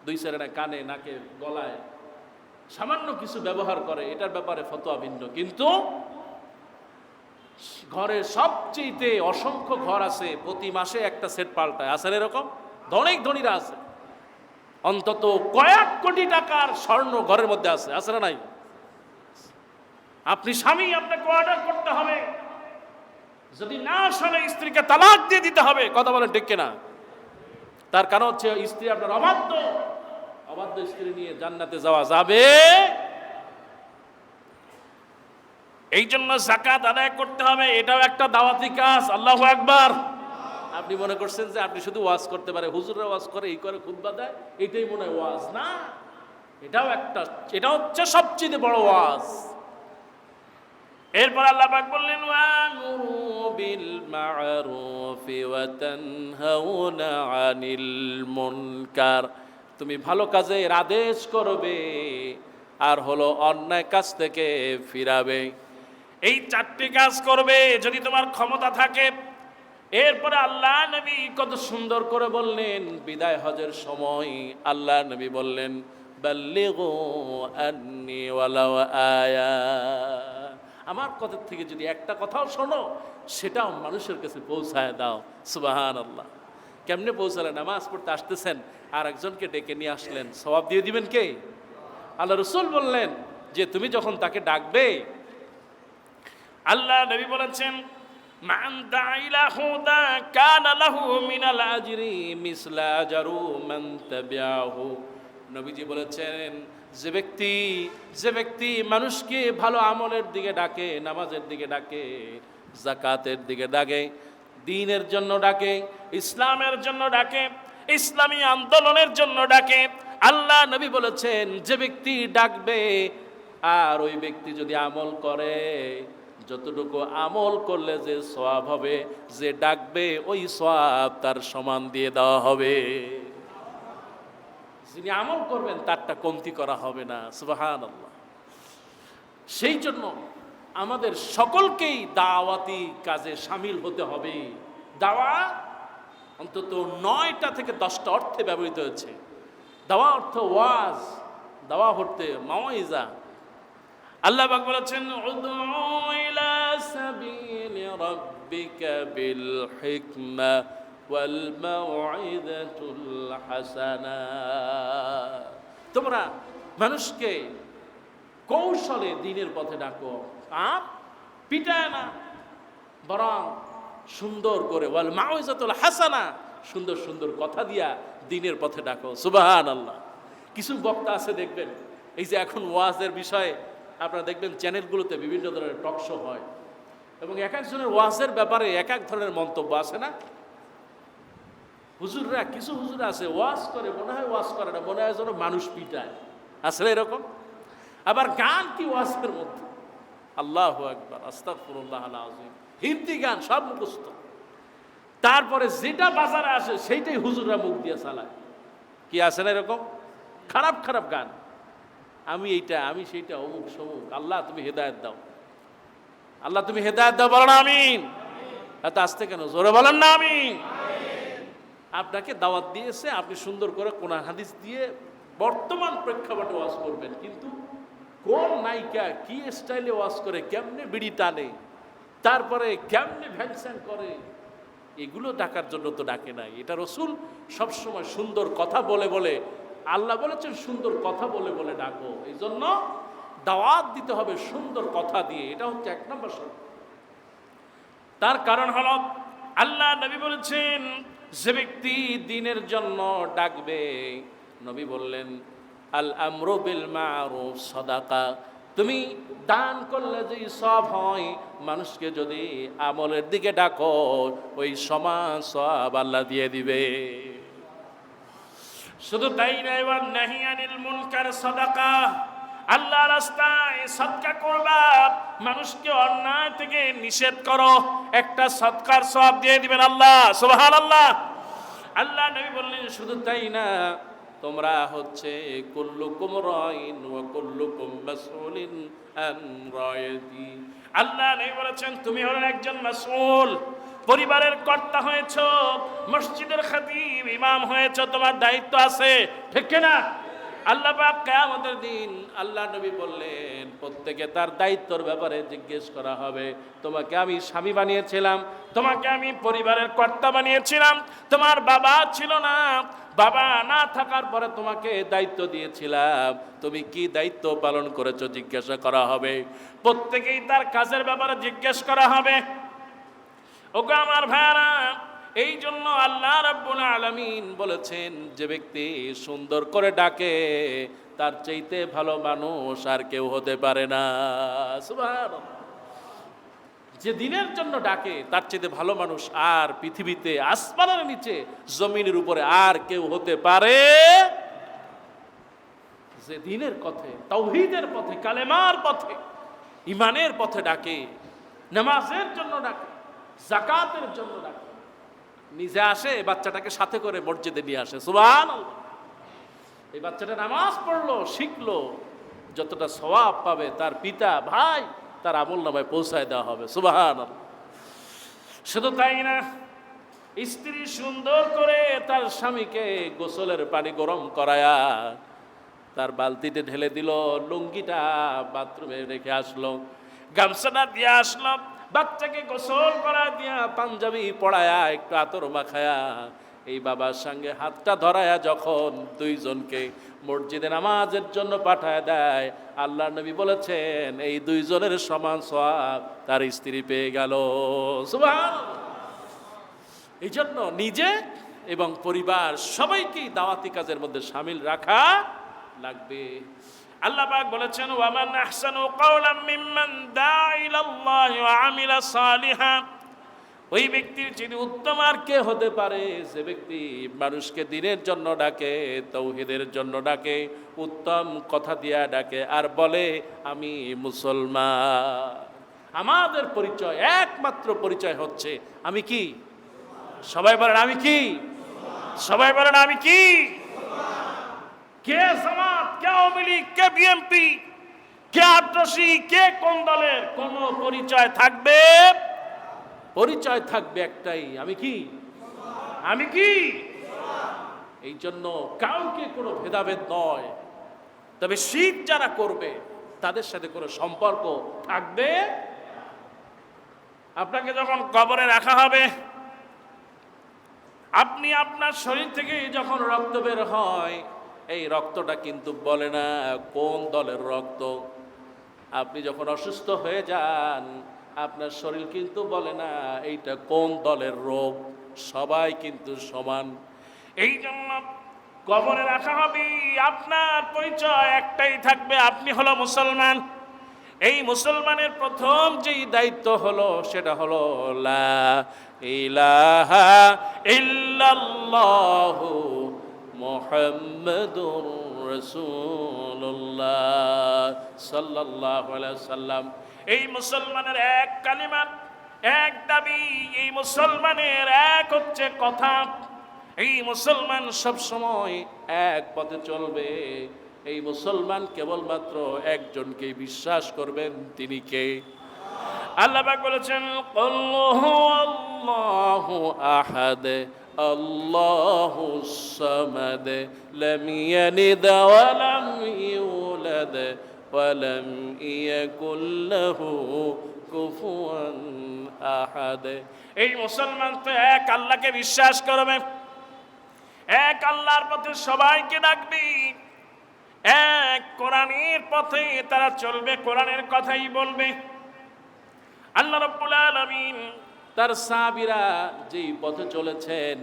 2 না কানে, নাকে, গলায় সামান্য কিছু ব্যবহার করে, এটার ব্যাপারে ফতোয়া ভিন্ন। কিন্তু ঘরে সবচেয়ে অসংখ্য ঘর আছে, প্রতি মাসে একটা সেট পাল্টায়, আছে এরকম অনেক ধনীরা আছে, অন্তত কয়েক কোটি টাকার স্বর্ণ ঘরের মধ্যে আছে, আছে না নাই? আপনি স্বামী, আপনাকে অর্ডার করতে হবে, যদি না শোনে স্ত্রীকে তালাক দিয়ে দিতে হবে। কথা বলেন ঠিক কিনা? তার কারণ হচ্ছে স্ত্রী আপনার অবাধ্য। অবাধ্য স্ত্রী নিয়ে জান্নাতে যাওয়া যাবে? এই জন্য যাকাত আদায় করতে হবে। এটাও একটা দাওয়াতি কাজ। আল্লাহু আকবার। আপনি মনে করছেন যে আপনি শুধু ওয়াজ করতে পারে, হুজুররা ওয়াজ করে, এই করে, খুতবা দেয়, এটাই মনে হয় ওয়াজ। না, এটা হচ্ছে সবচেয়ে বড় ওয়াজ। এরপর আল্লাহ পাক বললেন ওয়ামুরু বিল মা'রুফি ওয়া তানহাউনা আনিল মুনকার। তুমি ভালো কাজের আদেশ করবে আর হলো অন্যায় কাজ থেকে ফিরাবে। এই 4টি কাজ করবে যদি তোমার ক্ষমতা থাকে। এরপরে আল্লাহ নবী কত সুন্দর করে বললেন, বিদায় হজের সময় আল্লাহ নবী বললেন বাল্লিগু আন্নি ওয়ালাউ আয়া। আমার কথা থেকে যদি একটা কথাও শোনো, সেটাও মানুষের কাছে পৌঁছায় দাও। সুবহানাল্লাহ। কেমনে পৌঁছালেন? নামাজ পড়তে আসতেছেন, আর একজনকে ডেকে নিয়ে আসলেন, সওয়াব দিয়ে দিবেন কে? আল্লাহ রাসূল বললেন যে তুমি যখন তাকে ডাকবে, আল্লাহ নবী বলেছেন মান দাইলা হুদা কানা লাহু মিনাল আজরি মিসলা আজরু মান তাবিআহু। নবীজি বলেছেন যে ব্যক্তি মানুষকে ভালো আমলের দিকে ডাকে, নামাজের দিকে ডাকে, যাকাতের দিকে ডাকে, দ্বীনের জন্য ডাকে, ইসলামের জন্য ডাকে, ইসলামী আন্দোলনের জন্য ডাকে, আল্লাহ নবী বলেছেন যে ব্যক্তি ডাকবে আর ওই ব্যক্তি যদি আমল করে, যতটুকু আমল করলে যে সওয়াব হবে, যে ডাকবে ওই সওয়াব তার সমান দিয়ে দেওয়া হবে। যিনি আমল করবেন তারটা কমতি করা হবে না। সুবহানাল্লাহ। সেই জন্য আমাদের সকলকেই দাওয়াতি কাজে শামিল হতে হবে। দাওয়া অন্তত 9টা থেকে 10টা অর্থে ব্যবহৃত হয়েছে। দাওয়া অর্থ ওয়াজ, দাওয়া অর্থে মাওয়াইজা। আল্লাহ পাক বলেছেন উদউ ইলা সাবিলি রাব্বিকা বিল হিকমা ওয়াল মাউইযাতুল হাসানা। তোমরা মানুষকে কৌশলে দ্বীনের পথে ডাকো, আর পিটায় না, বরং সুন্দর করে ওয়াল মাউইযাতুল হাসানা, সুন্দর সুন্দর কথা দিয়া দ্বীনের পথে ডাকো। সুবহানাল্লাহ। কিছু বক্তা আছে দেখবেন, এই যে এখন ওয়াজের বিষয়ে আপনারা দেখবেন চ্যানেলগুলোতে বিভিন্ন ধরনের টক শো হয়, এবং এক একজনের ওয়াজের ব্যাপারে এক এক ধরনের মন্তব্য আছে না? হুজুররা, কিছু হুজুর আছে ওয়াজ করে, মনে হয় ওয়াজ করে না, মনে হয় যেন মানুষ পিটায়। আসলে এরকম। আবার গান কি ওয়াজের মধ্যে, আল্লাহু আকবার, আস্তাগফিরুল্লাহ আল আযীম, হিন্দি গান সব মুখস্থ। তারপরে যেটা বাজারে আসে সেইটাই হুজুররা মুখ দিয়ে চালায়। কি আছে না এরকম খারাপ খারাপ গান? আমি এইটা, আমি সেইটা, অমুক সমুক। আল্লাহ তুমি হেদায়েত দাও, আল্লাহ তুমি হেদায়েত দাও, বলেন আমিন। এত আসতে কেন? জোরে বলেন না আমিন। আপনাকে দাওয়াত দিয়েছে, আপনি সুন্দর করে কোরআন হাদিস দিয়ে বর্তমান প্রেক্ষাপটে ওয়াজ করবেন, কিন্তু কোন নায়িকা কি স্টাইলে ওয়াজ করে, কেমনে বিড়ি টানে, তারপরে কেমনে ভ্যানস্যান করে, এগুলো ডাকার জন্য তো ডাকে নাই। এটা রাসূল সবসময় সুন্দর কথা বলে বলে, আল্লাহ বলেছেন সুন্দর কথা বলে বলে ডাকো। এই জন্য দাওয়াত দিতে হবে সুন্দর কথা দিয়ে, এটা হচ্ছে 1 নম্বর শর্ত। তার কারণ হলো আল্লাহ নবী বলেছেন যে ব্যক্তি দ্বীনের জন্য ডাকবে, নবী বললেন আল আমরু বিল মারুফ সাদাকা। তুমি দান করলে যে সওয়াব হয়, মানুষকে যদি আমলের দিকে ডাকো, ওই সমান সওয়াব আল্লাহ দিয়ে দিবে। শুধু তাই নয়, ওয়ান নাহি আনিল মুনকার সাদাকা। আল্লাহ রাস্তায় সদকা করবা, মানুষকে অন্যায় থেকে নিষেধ করো, একটা সদকার সওয়াব দিয়ে দিবেন আল্লাহ। সুবহানাল্লাহ। আল্লাহ নবী বললেন শুধু তাই না, তোমরা হচ্ছে কুল্লুকুম রাইন ওয়া কুল্লুকুম মাসউলিন আন রাইয়াতি। আল্লাহ নবী বলেছেন তুমি হলো একজন মাসউল, পরিবারের কর্তা হয়েছো, মসজিদের খতিব ইমাম হয়েছো, তোমার দায়িত্ব আছে, ঠিক কি না? আল্লাহ পাক কিয়ামতের দিন আল্লাহ নবী বললেন প্রত্যেকে তার দায়িত্বের ব্যাপারে জিজ্ঞেস করা হবে। তোমাকে আমি স্বামী বানিয়েছিলাম, তোমাকে আমি পরিবারের কর্তা বানিয়েছিলাম, তোমার বাবা ছিল না, বাবা না থাকার পরে তোমাকে দায়িত্ব দিয়েছিলাম, তুমি কি দায়িত্ব পালন করেছো জিজ্ঞাসা করা হবে। প্রত্যেকেই তার কাজের ব্যাপারে জিজ্ঞেস করা হবে। ওগো আমার ভাইরা, এই জন্য আল্লাহ রাব্বুল আলামিন বলেছেন যে ব্যক্তি সুন্দর করে ডাকে, তার চাইতে ভালো মানুষ আর কেউ হতে পারে না। সুবহানাল্লাহ। যে দ্বীনের জন্য ডাকে, তার চাইতে ভালো মানুষ আর পৃথিবীতে, আসমানের নিচে, জমিনের উপরে আর কেউ হতে পারে। যে দ্বীনের পথে, তাওহীদের পথে, কালেমার পথে, ঈমানের পথে ডাকে, নামাজের জন্য ডাকে, যাকাতের জন্য ডাকে, নিজে আসে, বাচ্চাটাকে সাথে করে মসজিদে নিয়ে আসে। সুবহানাল্লাহ। এই বাচ্চাটা নামাজ পড়লো, শিখলো, যতটা সওয়াব পাবে তার পিতা ভাই তার আমলনামায় পৌঁছায় দেওয়া হবে। সুবহানাল্লাহ। শুধু তাই না, স্ত্রী সুন্দর করে তার স্বামীকে গোসলের পানি গরম করায়া তার বালতিতে ঢেলে দিল, লুঙ্গিটা বাথরুমে রেখে আসলো, গামছাটা দিয়ে আসলো, বাচ্চাকে গোসল করা দিয়া, পাঞ্জাবি পড়ায়া, একটু আতর মাখায়া, এই বাবার সঙ্গে হাতটা ধরায়া যখন দুইজনকে মসজিদে নামাজের জন্য পাঠায় দেয়, আল্লাহর নবী বলেছেন এই দুইজনের সমান সওয়াব তার স্ত্রী পেয়ে গেল। সুবহানাল্লাহ। এই জন্য নিজে এবং পরিবার সবাইকেই দাওয়াতি কাজের মধ্যে শামিল রাখা লাগবে। আল্লাহ পাক বলেছেন, ওয়ামান আহসানু কাওলাম মিম্মান দাআ ইলাল্লাহি ওয়া আমিলা সালিহান। ওই ব্যক্তির যিনি উত্তম আর কে হতে পারে, যে ব্যক্তি মানুষকে দ্বীনের জন্য ডাকে, তাওহীদের জন্য ডাকে, উত্তম কথা দিয়া ডাকে, আর বলে আমি মুসলমান। আমাদের পরিচয়, একমাত্র পরিচয় হচ্ছে আমি কি? সবাই বলেন আমি কি? সবাই বলেন আমি কি? কে জামাত, কে আওয়ামী লীগ, কে বিএনপি, কে আট্রসি, কে কোন দলের, কোন পরিচয় থাকবে? পরিচয় থাকবে একটাই, আমি কি? আমি কি? এই জন্য কাউকে কোনো ভেদাভেদ নয়, তবে শিরক যারা করবে তাদের সাথে কোনো সম্পর্ক থাকবে। আপনাকে যখন কবরে রাখা হবে, আপনি আপনার শরীর থেকে যখন রক্ত বের হয়, এই রক্তটা কিন্তু বলে না কোন দলের রক্ত। আপনি যখন অসুস্থ হয়ে যান, আপনার শরীর কিন্তু বলে না এইটা কোন দলের রোগ। সবাই কিন্তু সমান। এই জন্য কবরে রাখা হবে, আপনার পরিচয় একটাই থাকবে, আপনি হলো মুসলমান। এই মুসলমানের প্রথম যেই দায়িত্ব হলো সেটা হলো লা ইলাহা ইল্লাল্লাহু মুহাম্মাদুর রাসূলুল্লাহ সাল্লাল্লাহু আলাইহি সাল্লাম। এই মুসলমানের এক কালিমা, এক দাবি, এই মুসলমানের এক হচ্ছে কথা। এই মুসলমান সব সময় এক পথে চলবে। এই মুসলমান কেবলমাত্র একজনকে বিশ্বাস করবেন, তিনি কে? আল্লাহ পাক বলেছেন, কুল হুয়াল্লাহু আহাদ আল্লাহুস সামাদ লাম ইয়ালিদ ওয়া লাম ইউলাদ ওয়া লাম ইয়াকুল লাহু কুফুয়ান আহাদ। এই মুসলমান তো এক আল্লাহকে বিশ্বাস করবে, এক আল্লাহর পথে সবাইকে ডাকবে, এক কোরআনের পথে তারা চলবে, কোরআনের কথাই বলবে। আল্লাহ রাব্বুল আলামিন তার সাহাবীরা যেই পথে চলেছেন,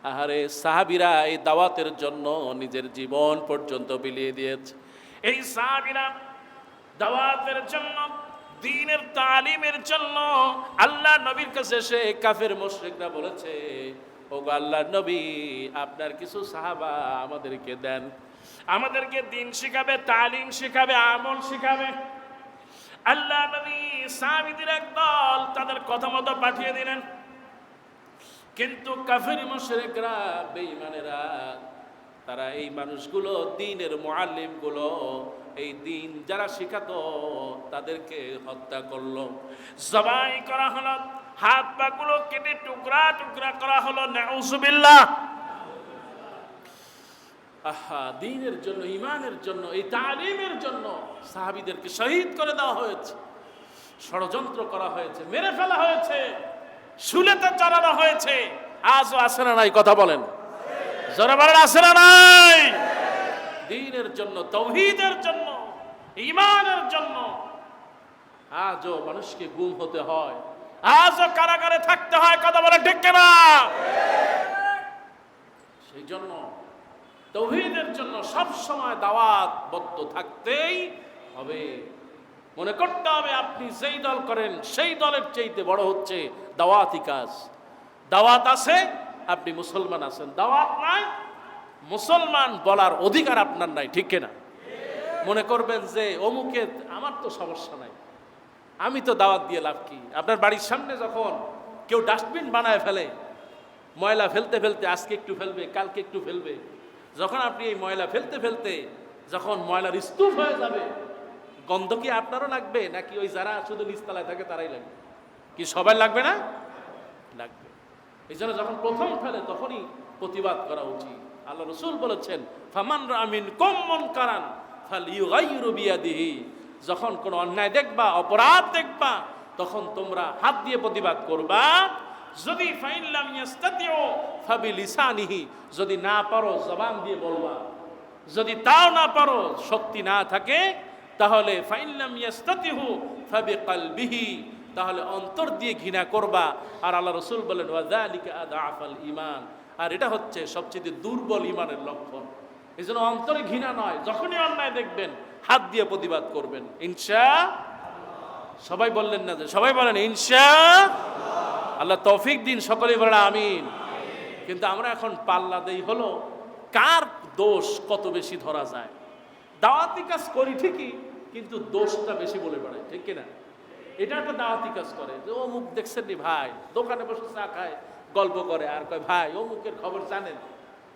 আহারে সাহাবীরা এই দাওয়াতের জন্য নিজের জীবন পর্যন্ত বিলিয়ে দিয়েছে। এই সাহাবীরা দাওয়াতের জন্য, দ্বীনের তালিমের জন্য আল্লাহ নবীর কাছে এসে কাফের মুশরিকরা বলেছে, ওগো আল্লাহর নবী, আপনার কিছু সাহাবা আমাদেরকে দেন, আমাদেরকে দ্বীন শিখাবে, তালিম শিখাবে, আমল শিখাবে। আল্লাহ নবী সাহাবীদের এক দল তাদের কথা মতো পাঠিয়ে দিলেন। কিন্তু কাফের মুশরিকরা, বেঈমানেরা, তারা এই মানুষগুলো, দ্বীনের মুআল্লিমগুলো, এই দ্বীন যারা শিখাতো তাদেরকে হত্যা করলো, জবাই করা হলো, হাত পা গুলো কেটে টুকরা টুকরা করা হলো। নাউযুবিল্লাহ। আহা, দ্বীনের জন্য, ঈমানের জন্য, এই তালিমের জন্য সাহাবীদেরকে শহীদ করে দেওয়া হয়েছে, ষড়যন্ত্র করা হয়েছে, মেরে ফেলা হয়েছে, শুলেতে চড়ানো হয়েছে। আজও আছে না নাই? কথা বলেন, জোরে বলেন, আছে না নাই? দ্বীনের জন্য, তাওহীদের জন্য, ঈমানের জন্য আজও মানুষকে গুম হতে হয়, আজও কারাগারে থাকতে হয়। কথা বলেন ঠিক কিনা? সেই জন্য তাওহীদের জন্য সব সময় দাওয়াতবদ্ধ থাকতেই হবে। মনে করতে হবে আপনি যেই দল করেন সেই দলের চাইতে বড় হচ্ছে দাওয়াতি কাজ। দাওয়াত আছে, আপনি মুসলমান আছেন, দাওয়াত নাই, মুসলমান বলার অধিকার আপনার নাই। ঠিক কিনা? মনে করবেন যে অমুকে, আমার তো সমস্যা নাই, আমি তো দাওয়াত দিয়ে লাভ কি? আপনার বাড়ির সামনে যখন কেউ ডাস্টবিন বানায় ফেলে, ময়লা ফেলতে ফেলতে আজকে একটু ফেলবে, কালকে একটু ফেলবে, যখন আপনি এই ময়লা ফেলতে ফেলতে যখন ময়লার স্তূপ হয়ে যাবে, গন্ধ কি আপনারও লাগবে নাকি ওই যারা শুধু নিচতলায় থাকে তারাই লাগবে? কি সবাই লাগবে না? লাগবে। এই জন্য যখন প্রথম ফেলে তখনই প্রতিবাদ করা উচিত। আল্লাহ রাসূল বলেছেন ফামান রাআ মিনকুম মুনকারান ফালইয়ুগাইয়িরু বিয়াদিহি, যখন কোনো অন্যায় দেখবা, অপরাধ দেখবা, তখন তোমরা হাত দিয়ে প্রতিবাদ করবা। যদি ফাইন লাম ইয়াস্তাতিউ ফাবিলিসানিহি, যদি না পারো জবান দিয়ে বলবা, যদি তাও না পারো, শক্তি না থাকে, তাহলে ফাইন লাম ইয়াস্তাতিহু ফাবিকলবিহি, তাহলে অন্তর দিয়ে ঘৃণা করবা। আর আল্লাহ রাসূল বলেন ওয়াযালিকা আযআফাল ঈমান, আর এটা হচ্ছে সবচেয়ে দুর্বল ঈমানের লক্ষণ। এই জন্য অন্তরে ঘৃণা নয়, যখনই অন্যায় দেখবেন হাত দিয়ে প্রতিবাদ করবেন ইনশাআল্লাহ। সবাই বললেন না যে, সবাই বলেন ইনশাআল্লাহ। আল্লাহ তৌফিক দিন, সকলেই বলেন আমিন। কিন্তু আমরা এখন পাল্লা দেই হলো কার দোষ কত বেশি ধরা যায়। দাওয়াতি কাজ করি ঠিকই, কিন্তু দোষটা বেশি বলে বেড়াই, ঠিক কিনা? এটা একটা দাওয়াতি কাজ করে যে ও মুখ দেখছেন নি ভাই, দোকানে বসে চা খায়, গল্প করে আর কয় ভাই ও মুখের খবর জানেন।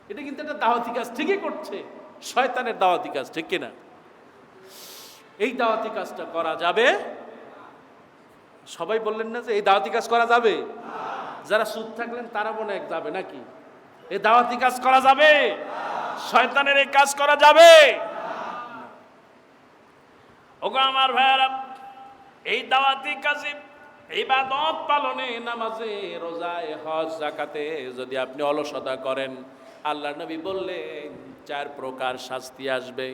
এটা কিন্তু একটা দাওয়াতি কাজ ঠিকই করছে, শয়তানের দাওয়াতি কাজ, ঠিক কিনা? এই দাওয়াতি কাজটা করা যাবে? সবাই বললেন না যে এই দাওয়াতি কাজ করা যাবে? যারা চুপ থাকলেন তারা মনে এক যাবে নাকি? এই দাওয়াতি কাজ করা যাবে? শয়তানের এই কাজ করা যাবে? ওগো আমার ভাইয়ারা, এই দাওয়াতি কাজে, ইবাদত পালনে, নামাজে, রোজায়, হজ, যাকাতে যদি আপনি অলসতা করেন, আল্লাহর নবী বললেন 4 প্রকার শাস্তি আসবে।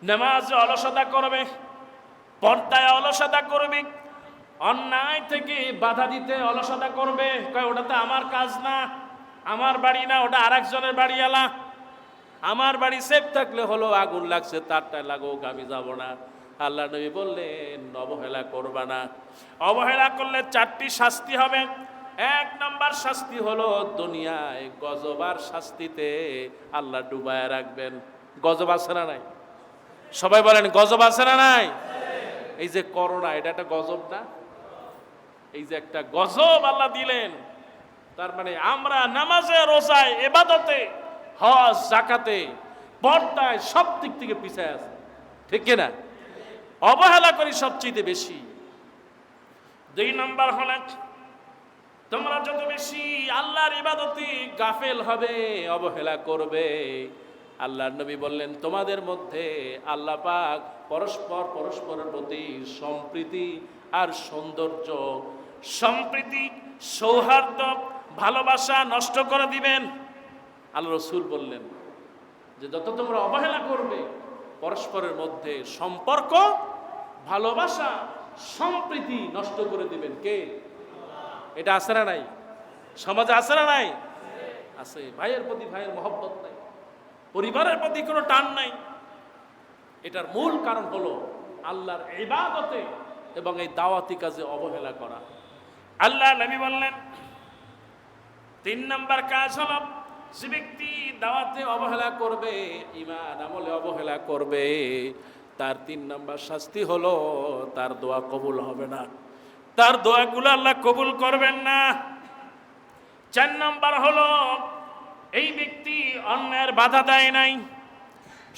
নামাজে অলসতা করবে, পর্দায় অলসতা করবে, অন্যায় থেকে বাধা দিতে অলসতা করবে, কয় ওটা তো আমার কাজ না, আমার বাড়ি না, ওটা আরেকজনের বাড়ি এলা, আমার বাড়ি সেফ থাকলে হলো, আগুন লাগছে তারটায় লাগুক, আমি যাব না। আল্লাহ নবী বললেন অবহেলা করবা না। অবহেলা করলে 4টি শাস্তি হবে। 1 নম্বর শাস্তি হলো দুনিয়ায় গজবার শাস্তিতে আল্লাহ ডুবায় রাখবেন। গজব আছে না নাই? সবাই বলেন গজব আছে না নাই? এই যে করোনা, এটা একটা গজব না? এই যে একটা গজব আল্লাহ দিলেন, তার মানে আমরা নামাজে, রোজায়, ইবাদতে, হজ, যাকাতে, পর্দায় সব দিক থেকে পিছায় আছে, ঠিক কিনা? অবহেলা করি সবচেয়ে বেশি। 2 নম্বর হলেন তোমরা যত বেশি আল্লাহর ইবাদতে গাফেল হবে, অবহেলা করবে, আল্লাহর নবী বললেন তোমাদের মধ্যে আল্লাহ পাক পরস্পরের প্রতি সম্প্রীতি আর সৌন্দর্য, সম্প্রীতি, সৌহার্দ্য, ভালোবাসা নষ্ট করে দিবেন। আল্লাহ রাসূল বললেন যে যত তোমরা অবহেলা করবে, পরস্পরের মধ্যে সম্পর্ক, ভালোবাসা, সম্প্রীতি নষ্ট করে দিবেন। কে? এটা আছে না নাই? সমাজে আছে না নাই? আছে। ভাইয়ের প্রতি ভাইয়ের মহব্বত নাই, পরিবারের প্রতি কোনো টান নাই। এটার মূল কারণ হলো আল্লাহর ইবাদতে এবং এই দাওয়াতি কাজে অবহেলা করা। আল্লাহ নবী বললেন 3 নম্বর কাজ হলো যে ব্যক্তি দাওয়াতে অবহেলা করবে, ঈমান আমলে অবহেলা করবে, তার 3 নম্বর শাস্তি হলো তার দোয়া কবুল হবে না, তার দোয়াগুলো আল্লাহ কবুল করবেন না। 4 নম্বর হলো এই ব্যক্তি অন্যের বাধা দেয় নাই,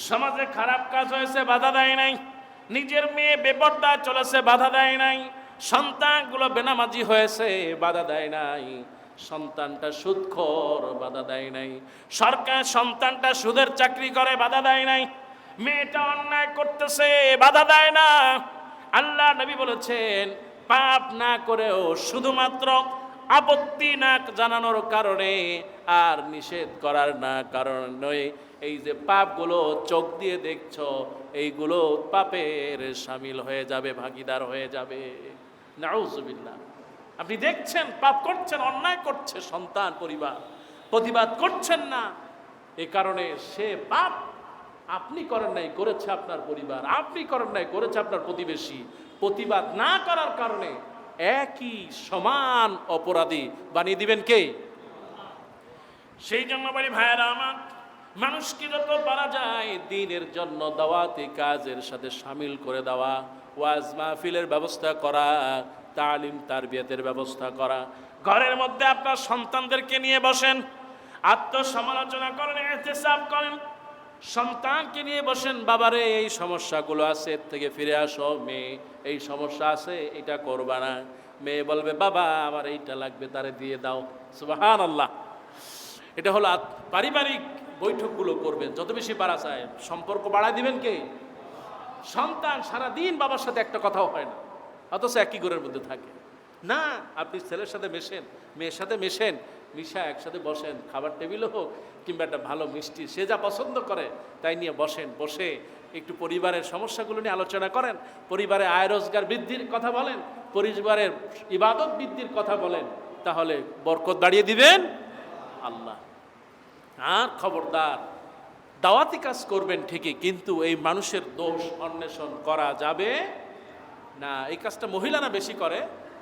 সমাজে খারাপ কাজ হয়েছে বাধা দেয় নাই, নিজের মেয়ে বেপরদায় চলেছে বাধা দেয় নাই, সন্তানগুলো বেনামাজি হয়েছে বাধা দেয় নাই, সন্তানটা সুদখোর বাধা দেয় নাই, সরকার সন্তানটা সুদের চাকরি করে বাধা দেয় নাই, মেয়েটা অন্যায় করতেছে বাধা দেয় না। আল্লাহ নবী বলেছেন পাপ না করেও শুধুমাত্র আপত্তি না জানানোর কারণে আর নিষেধ করার না কারণে এই যে পাপগুলো চোখ দিয়ে দেখছো, এইগুলো পাপের শামিল হয়ে যাবে, ভাগীদার হয়ে যাবে। নাউজুবিল্লাহ। আপনি দেখছেন পাপ করছেন, অন্যায় করছে সন্তান, পরিবার, প্রতিবাদ করছেন না, এ কারণে সে পাপ আপনি করেন নাই, করেছে আপনার পরিবার, আপনি করেন নাই, করেছে আপনার প্রতিবেশী। প্রতিবাদ না করার কারণে একই সমান অপরাধী বানিয়ে দিবেন কে? সেই জন্য বলি ভাইয়েরা আমার, মানুষকে যত পারা যায় দ্বীনের জন্য দাওয়াতি কাজের সাথে শামিল করে দেওয়া, ওয়াজ মাহফিলের ব্যবস্থা করা, তালিম তারবিয়াতের ব্যবস্থা করা। ঘরের মধ্যে আপনার সন্তানদেরকে নিয়ে বসেন, আত্মসমালোচনা করেন, ইহতিসাব করেন, সন্তানকে নিয়ে বসেন, বাবারে এই সমস্যাগুলো আছে, এর থেকে ফিরে আসো, মেয়ে এই সমস্যা আছে, এটা করবা না। মেয়ে বলবে বাবা আমার এইটা লাগবে, তারে দিয়ে দাও। সুবহানাল্লাহ। এটা হলো পারিবারিক বৈঠকগুলো করবেন, যত বেশি পারা যায়। সম্পর্ক বাড়ায় দিবেন কে? সন্তান সারাদিন বাবার সাথে একটা কথাও হয় না, অথচ একই ঘরের মধ্যে থাকে না। আপনি ছেলের সাথে মেশেন, মেয়ের সাথে মেশেন, মিশা একসাথে বসেন, খাবার টেবিলে হোক কিংবা একটা ভালো মিষ্টি, সে যা পছন্দ করে তাই নিয়ে বসেন, বসে একটু পরিবারের সমস্যাগুলো নিয়ে আলোচনা করেন, পরিবারে আয় রোজগার বৃদ্ধির কথা বলেন, পরিবারের ইবাদত বৃদ্ধির কথা বলেন, তাহলে বরকত বাড়িয়ে দিবেন আল্লাহ। আর খবরদার, দাওয়াতি কাজ করবেন ঠিকই, কিন্তু এই মানুষের দোষ অন্বেষণ করা যাবে না। এই কাজটা মহিলারা বেশি করে,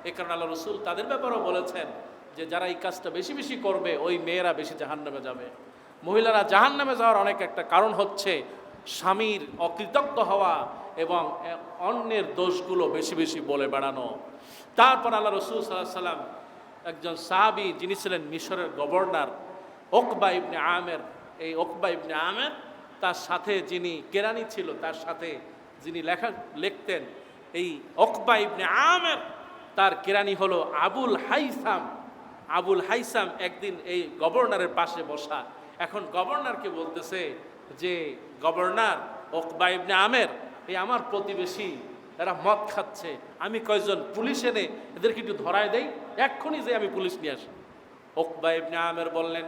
এই কারণে আল্লাহ রসুল তাদের ব্যাপারেও বলেছেন যে যারা এই কাজটা বেশি বেশি করবে ওই মেয়েরা বেশি জাহান্নামে যাবে। মহিলারা জাহান্নামে যাওয়ার অনেক একটা কারণ হচ্ছে স্বামীর অকৃতজ্ঞ হওয়া এবং অন্যের দোষগুলো বেশি বেশি বলে বেড়ানো। তারপর আল্লাহ রসুল সাল্লাল্লাহু আলাইহি সাল্লাম একজন সাহাবী, যিনি ছিলেন মিশরের গভর্নর উকবা ইবনে আমের, এই উকবা ইবনে আমের তার সাথে যিনি কেরানি ছিল, তার সাথে যিনি লিখতেন, এই উকবা ইবনে আমের তার কেরানি হলো আবুল হাইসাম। আবুল হাইসাম একদিন এই গভর্নরের পাশে বসা, এখন গভর্নরকে বলতেছে যে গভর্নর, উকবা ইবনে আমের এই আমার প্রতিবেশী, এরা মদ খাচ্ছে, আমি কয়েকজন পুলিশ এনে এদেরকে একটু ধরায় দেই, এক্ষুনি যে আমি পুলিশ নিয়ে আসি। উকবা ইবনে আমের বললেন,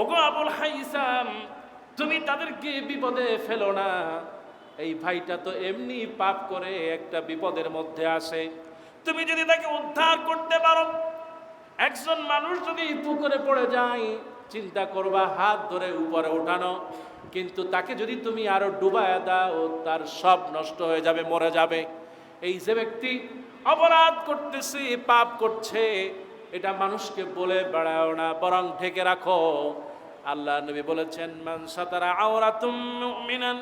ওগো আবুল হাইসাম, তুমি তাদেরকে বিপদে ফেলো না, এই ভাইটা তো এমনি পাপ করে একটা বিপদের মধ্যে আসে, তুমি যদি তাকে উদ্ধার করতে পারো, একজন মানুষ যদি পুকুরে পড়ে যায় চিন্তা করবা হাত ধরে উপরে উঠানো, কিন্তু তাকে যদি তুমি আরো ডুবায় দাও তার সব নষ্ট হয়ে যাবে, মরে যাবে। এই যে ব্যক্তি অপরাধ করতেছে, পাপ করছে, এটা মানুষকে বলে বেড়াও না, বরং ঢেকে রাখো। আল্লাহ নবী বলেছেন, মান সাতারা আওরাতুম মুমিনান,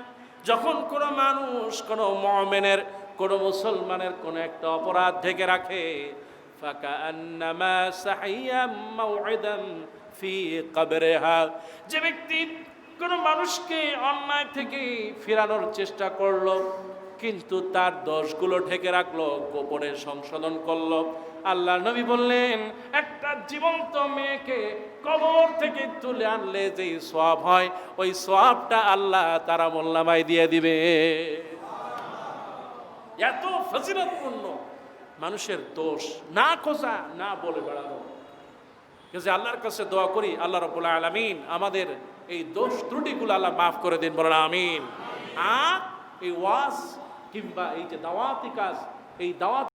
যখন কোনো মানুষ কোনো মুমিনের, কোনো মুসলমানের কোনো একটা অপরাধ ঢেকে রাখে, ফাকান্নামা সাহিয়া মাউইদান ফি কবরিহা, যে ব্যক্তি কোনো মানুষকে অন্যায় থেকে ফেরানোর চেষ্টা করলো কিন্তু তার দোষগুলো ঢেকে রাখলো, গোপনে সংশোধন করলো, আল্লাহ নবী বললেন একটা জীবন্ত মেয়েকে কবর থেকে তুলে আনলে যেই সওয়াব হয় ওই সওয়াবটা আল্লাহ তার আমলনামায় দিয়ে দিবে। এত ফজিলতপূর্ণ মানুষের দোষ না খোঁজা, না বলে বেড়ানো। কিন্তু আল্লাহর কাছে দোয়া করি, আল্লাহ রাব্বুল আলামিন আমাদের এই দোষ ত্রুটিগুলো আল্লাহ মাফ করে দিন, বলেন আমিন। আর এই ওয়াজ কিংবা এই যে দাওয়াতি কাজ, এই দাওয়াত